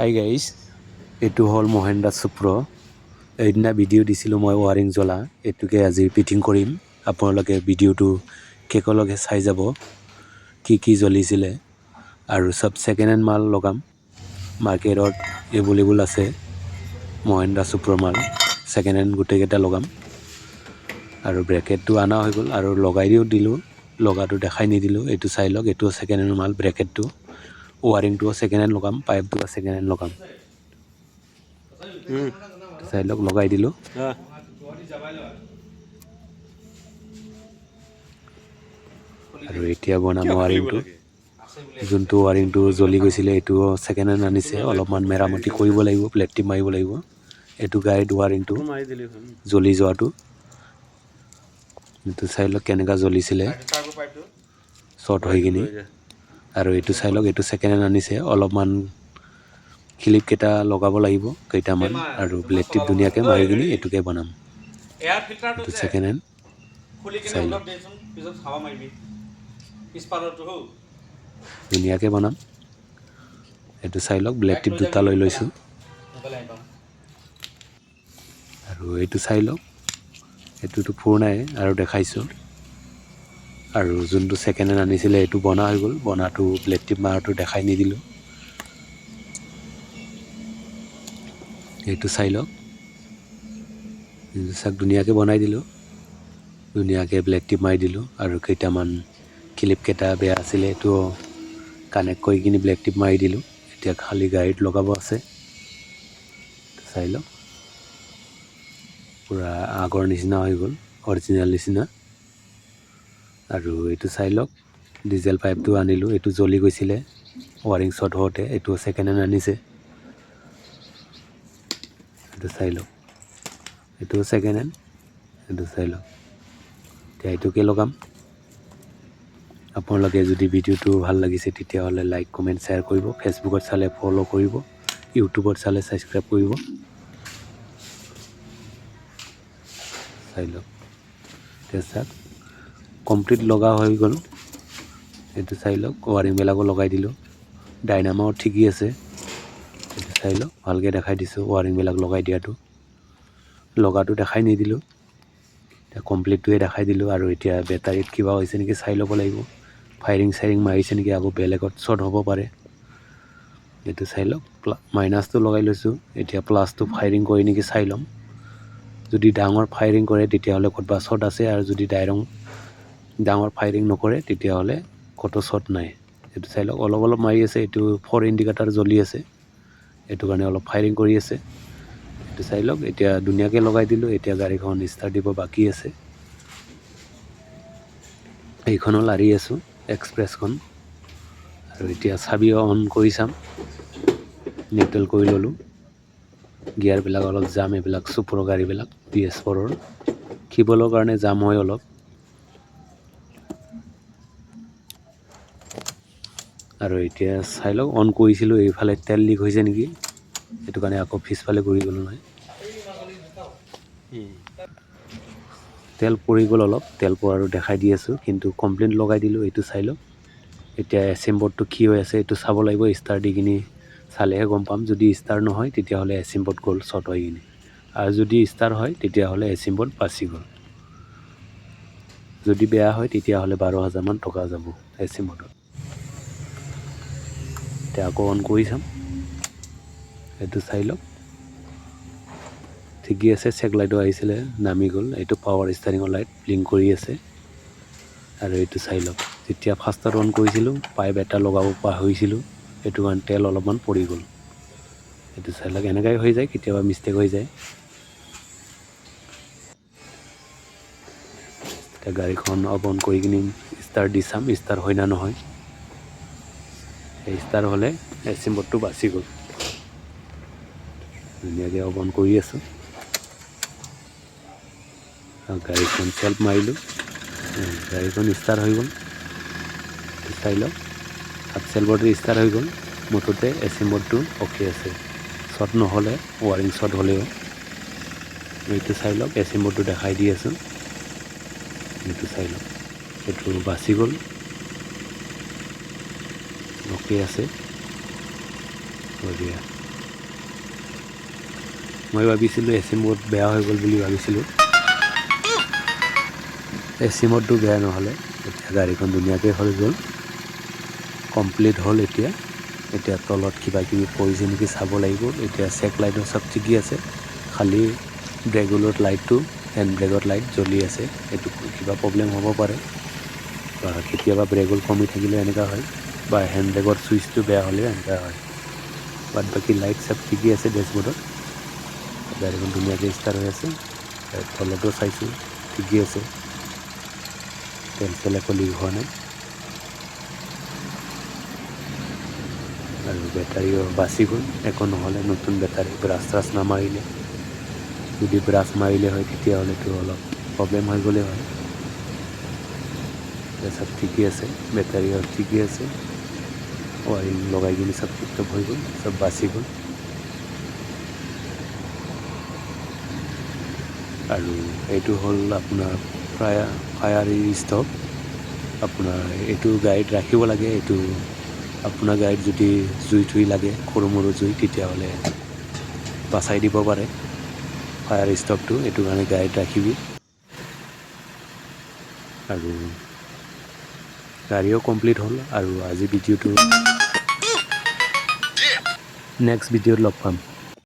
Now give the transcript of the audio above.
Hi guys, এইটো হ'ল Mahindra supro। এইদিনা video' দিছিলোঁ মই ৱাৰিং জ্বলা, এইটোকে আজি ফিটিং কৰিম। আপোনালোকে ভিডিঅ'টো শেষলৈকে চাই যাব, কি জ্বলিছিলে। আৰু চব ছেকেণ্ড হেণ্ড মাল লগাম, মাৰ্কেটত এভেইলেবল আছে মহেন্দ্ৰা supro মাল, ছেকেণ্ড হেণ্ড গোটেইকেইটা লগাম। আৰু ব্ৰেকেটটো অনা হৈ গ'ল আৰু লগাইও দিলোঁ, লগাটো দেখাই নিদিলোঁ। এইটো চাই লওক, এইটো ছেকেণ্ড হেণ্ড মাল। ব্ৰেকেটটো ৱাৰিংটোও ছেকেণ্ড হেণ্ড লগাম, পাইপটোও ছেকেণ্ড হেণ্ড লগাম। চাই লওক, লগাই দিলোঁ। আৰু এতিয়া বনাম ৱাৰিংটো। যোনটো ৱাৰিংটো জ্বলি গৈছিলে এইটো ছেকেণ্ড হেণ্ড আনিছে, অলপমান মেৰামতি কৰিব লাগিব, প্লেট টিপ মাৰিব লাগিব। এইটো গাড়ীত ৱাৰিংটো জ্বলি যোৱাটো, এইটো চাই লওক কেনেকুৱা জ্বলিছিলে শ্বৰ্ট হৈ কিনি। আৰু এইটো চাই লওক, এইটো ছেকেণ্ড হেণ্ড আনিছে, অলপমান ক্লিপকেইটা লগাব লাগিব কেইটামান, আৰু ব্লেড টিপ ধুনীয়াকৈ মাৰি কিনি এইটোকে বনাম। এইটো ছেকেণ্ড হেণ্ড চাই লওক, ধুনীয়াকৈ বনাম। এইটো চাই লওক, ব্লেড টিপ দুটা লৈ লৈছোঁ। আৰু এইটো চাই লওক, এইটোতো পুৰণাই আৰু দেখাইছোঁ। আৰু যোনটো ছেকেণ্ড হেণ্ড আনিছিলে এইটো বনা হৈ গ'ল, বনাটো ব্লেড টিপ মাৰাটো দেখাই নিদিলোঁ। এইটো চাই লওক, চাক ধুনীয়াকৈ বনাই দিলোঁ, ধুনীয়াকৈ ব্লেড টিপ মাৰি দিলোঁ। আৰু কেইটামান ক্লিপকেইটা বেয়া আছিলে, এইটো কানেক্ট কৰি কিনি ব্লেড টিপ মাৰি দিলোঁ। এতিয়া খালী গাড়ীত লগাব আছে, চাই লওক পূৰা আগৰ নিচিনা হৈ গ'ল, অৰিজিনেল নিচিনা। আৰু এইটো চাই লওক, ডিজেল পাইপটো আনিলোঁ, এইটো জ্বলি গৈছিলে ৱাৰিং শ্বৰ্ট হওঁতে, এইটো ছেকেণ্ড হেণ্ড আনিছে। এইটো চাই লওক, এইটো ছেকেণ্ড হেণ্ড, এইটো চাই লওক। এতিয়া এইটোকে লগাম। আপোনালোকে যদি ভিডিঅ'টো ভাল লাগিছে তেতিয়াহ'লে লাইক কমেণ্ট শ্বেয়াৰ কৰিব, ফেচবুকত চালে ফ'ল' কৰিব, ইউটিউবত চালে ছাবস্ক্ৰাইব কৰিব। চাই লওক, এতিয়া চাওক কমপ্লিট লগা হৈ গ'ল। এইটো চাই লওক, ৱাৰিংবিলাকো লগাই দিলোঁ, ডাইনামাও ঠিকেই আছে। এইটো চাই লওক, ভালকৈ দেখাই দিছোঁ ৱাৰিংবিলাক লগাই দিয়াটো, লগাটো দেখাই নিদিলোঁ, এতিয়া কমপ্লিটটোৱে দেখাই দিলোঁ। আৰু এতিয়া বেটাৰীত কিবা হৈছে নেকি চাই ল'ব লাগিব, ফায়াৰিং চায়াৰিং মাৰিছে নেকি, আকৌ বেলেগত শ্বৰ্ট হ'ব পাৰে। এইটো চাই লওক, মাইনাছটো লগাই লৈছোঁ, এতিয়া প্লাছটো ফায়াৰিং কৰি নেকি চাই ল'ম। যদি ডাঙৰ ফায়াৰিং কৰে তেতিয়াহ'লে ক'তবা শ্বৰ্ট আছে, আৰু যদি ডাঙৰ ফায়াৰিং নকৰে তেতিয়াহ'লে ক'তো শ্বৰ্ট নাই। এইটো চাই লওক, অলপ অলপ মাৰি আছে, এইটো 4 ইণ্ডিকেটাৰ জ্বলি আছে, এইটো কাৰণে অলপ ফায়াৰিং কৰি আছে। এইটো চাই লওক, এতিয়া ধুনীয়াকৈ লগাই দিলোঁ। এতিয়া গাড়ীখন ষ্টাৰ্ট দিব বাকী আছে। এইখনো লাৰি আছোঁ, এক্সপ্ৰেছখন। আৰু এতিয়া চাবি অন কৰি চাম, নিউট্ৰেল কৰি ল'লোঁ। গিয়াৰবিলাক অলপ জাম, এইবিলাক supro গাড়ীবিলাক PS4-ৰ কিবলৰ কাৰণে জাম হয় অলপ। আৰু এতিয়া চাই লওক, অন কৰিছিলোঁ, এইফালে তেল লিক হৈছে নেকি, সেইটো কাৰণে আকৌ পিছফালে ঘূৰি গ'লোঁ নহয়। তেল পৰি গ'ল অলপ, তেল পৰাটো দেখাই দি আছোঁ, কিন্তু কমপ্লেইন লগাই দিলোঁ। এইটো চাই লওক, এতিয়া এচিম বৰ্ডটো কি হৈ আছে এইটো চাব লাগিব, ষ্টাৰ দি কিনি চালেহে গম পাম। যদি ষ্টাৰ নহয় তেতিয়াহ'লে এচিম বৰ্ড গ'ল শ্বৰ্ট হৈ কিনি, আৰু যদি ষ্টাৰ হয় তেতিয়াহ'লে এচিম বৰ্ড বাচি গ'ল। যদি বেয়া হয় তেতিয়াহ'লে 12,000 মান টকা যাব এচিম বৰ্ডত। এতিয়া আকৌ অন কৰি চাম, এইটো চাই লওক, ঠিকেই আছে। চেক লাইটো আহিছিলে, নামি গ'ল। এইটো পাৱাৰ ষ্টাৰিঙৰ লাইট ব্লিংক কৰি আছে। আৰু এইটো চাই লওক, যেতিয়া ফাৰ্ষ্টত অন কৰিছিলোঁ পাইপ এটা লগাব পাহৰিছিলোঁ, সেইটো কাৰণে তেল অলপমান পৰি গ'ল। এইটো চাই লওক, এনেকুৱাই হৈ যায়, কেতিয়াবা মিষ্টেক হৈ যায়। এতিয়া গাড়ীখন অফ অন কৰি কিনি ষ্টাৰ দি চাম, ষ্টাৰ হয় না নহয়। ষ্টাৰ হ'লে এচিম বৰ্ডটো বাচি গ'ল। ধুনীয়াকৈ অফ অন কৰি আছোঁ। গাড়ীখন চেল্ফ মাৰিলোঁ, গাড়ীখন ষ্টাৰ হৈ গ'ল। চাই লওক, হাফ চেল বৰ্ডটো ষ্টাৰ হৈ গ'ল। মুঠতে এচিম বৰ্ডটো অ'কে আছে, শ্বৰ্ট নহ'লে, ৱাৰিং শ্বৰ্ট হ'লেও। এইটো চাই লওক, এচিম বৰ্ডটো দেখাই দি আছোঁ, এইটো চাই লওক, এইটো বাচি গ'ল, অ'কে আছে, বঢ়িয়া। মই ভাবিছিলোঁ এচি মোড বেয়া হৈ গ'ল বুলি ভাবিছিলোঁ। এচি মোডটো বেয়া নহ'লে, এতিয়া গাড়ীখন ধুনীয়াকৈ হৈ গ'ল, কমপ্লিট হ'ল। এতিয়া তলত কিবা কিবি পৰিছে নেকি চাব লাগিব। এতিয়া চেক লাইটৰ চব ঠিকেই আছে, খালি ব্ৰেকত লাইটটো, হেণ্ড ব্ৰেকত লাইট জ্বলি আছে। এইটো কিবা প্ৰব্লেম হ'ব পাৰে, বা কেতিয়াবা ব্ৰেকত কমি থাকিলে এনেকুৱা হয়, বা হেণ্ড ব্ৰেকৰ ছুইচটো বেয়া হ'লে এনেকুৱা হয়। বাদ বাকী লাইট চব ঠিকেই আছে ডেছবৰ্ডত। গাড়ীখন ধুনীয়াকৈ ষ্টাৰ্ট হৈ আছে। তলতো চাইছোঁ ঠিকেই আছে, তেল চেল একো লিক হোৱা নাই। আৰু বেটাৰীও বাচি গ'ল, একো নহ'লে। নতুন বেটাৰী, ব্ৰাছ চ্ৰাছ নামাৰিলে। যদি ব্ৰাছ মাৰিলে হয় তেতিয়াহ'লেতো অলপ প্ৰব্লেম হৈ গ'লে হয়। চব ঠিকেই আছে, বেটাৰীও ঠিকেই আছে। ৱাৰিং লগাই কিনি চব টিপটপ হৈ গ'ল, চব বাচি গ'ল। আৰু এইটো হ'ল আপোনাৰ ফায়াৰ ষ্টভ। আপোনাৰ এইটো গাড়ীত ৰাখিব লাগে। এইটো আপোনাৰ গাড়ীত যদি জুই থুই লাগে, সৰু মৰু জুই, তেতিয়াহ'লে বাচাই দিব পাৰে ফায়াৰ ষ্টভটো। এইটো কাৰণে গাড়ীত ৰাখিবি। আৰু গাড়ীও কমপ্লিট হ'ল। আৰু আজি ভিডিঅ'টো নেক্সট ভিডিঅ'ত লগ পাম।